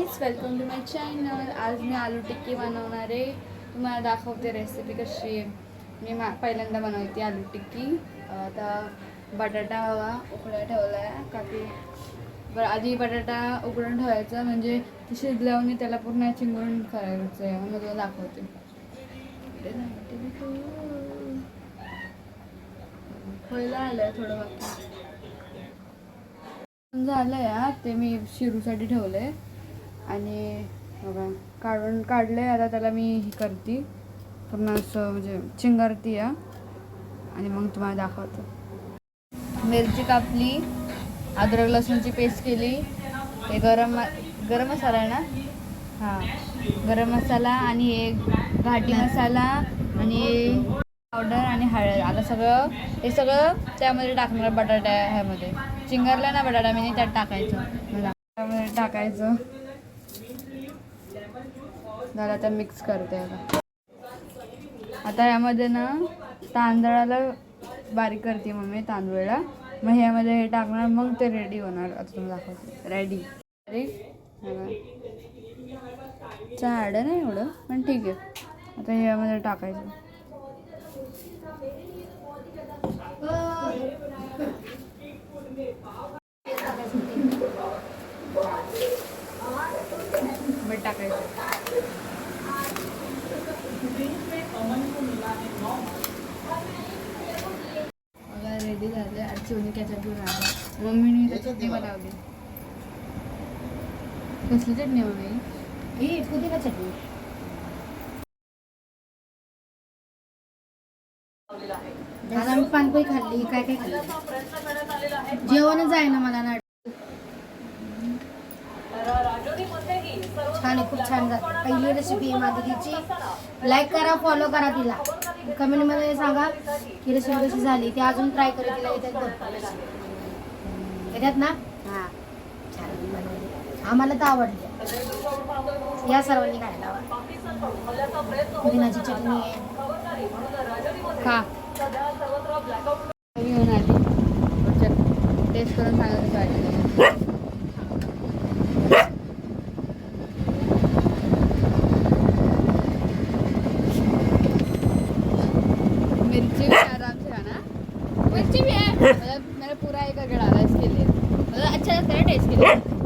Guys, welcome to my channel. आज मी आलू टिक्की बनवणार आहे. तुम्हाला दाखवते रेसिपी कशी आहे. मी पहिल्यांदा बनवते आलू टिक्की. आता बटाटा हवा उकळा ठेवला आहे काकी. बरं, आधी बटाटा उकडून ठेवायचा, म्हणजे ती शिजल्यावर त्याला पूर्ण चिंगळून करायचं आहे. मग तुला दाखवते. पहिला आलं थोडं बाकी झालं आहे. ते मी शिरूसाठी ठेवलं आहे आणि बघा काढलं आहे. आता त्याला मी ही करते, पूर्ण असं म्हणजे चिंगारती आहे आणि मग तुम्हाला दाखवतो. मिरची कापली, अद्रक लसूणची पेस्ट केली, हे गरम मसाला आहे ना, हां गरम मसाला आणि एक घाटी मसाला आणि पावडर आणि हळद. आता हे सगळं त्यामध्ये टाकणार. बटाटा ह्यामध्ये चिंगारला ना बटाटा मी त्यात टाकायचं, त्यामध्ये टाकायचं. झालं, आता मिक्स करते. आता यामध्ये ना तांदळाला बारीक करते मम्मी, तांदूळला. मग ह्यामध्ये हे टाकणार, मग ते रेडी होणार. आता तुम्ही दाखवते. रेडी झाड नाही एवढं, पण ठीक आहे. आता ह्यामध्ये टाकायचं. मीठ टाकायचं. मला रेडी झाले. आणि चिवणी कॅचअप घेऊन आले. मम्मीने चटणी बनवली. कसली चटणी मम्मी? ही पुदिना चटणी. दादा मी पानपोळी खाल्ली. काय काय खाल्लं? जेवणच आहे ना मला ना. छान आहे, खूप छान. पहिली रेसिपी आहे माधुरीची. लाईक करा, फॉलो करा तिला. कमेंटमध्ये सांगा की रेसिपी कशी झाली. ती अजून ट्राय करू. तिला येतात ना. हां छान बनवली, आम्हाला तर आवडली. या सर्वांनी खायला. पुदिनाची चटणी आहे, खा. घेऊन आली, टेस्ट करून सांगायचं वाटलं. मिर्ची भी आराम से खाना. मिर्ची भी है, मतलब मैंने पूरा एक करके डाला इसके लिए, मतलब अच्छा लगता है टेस्ट के लिए.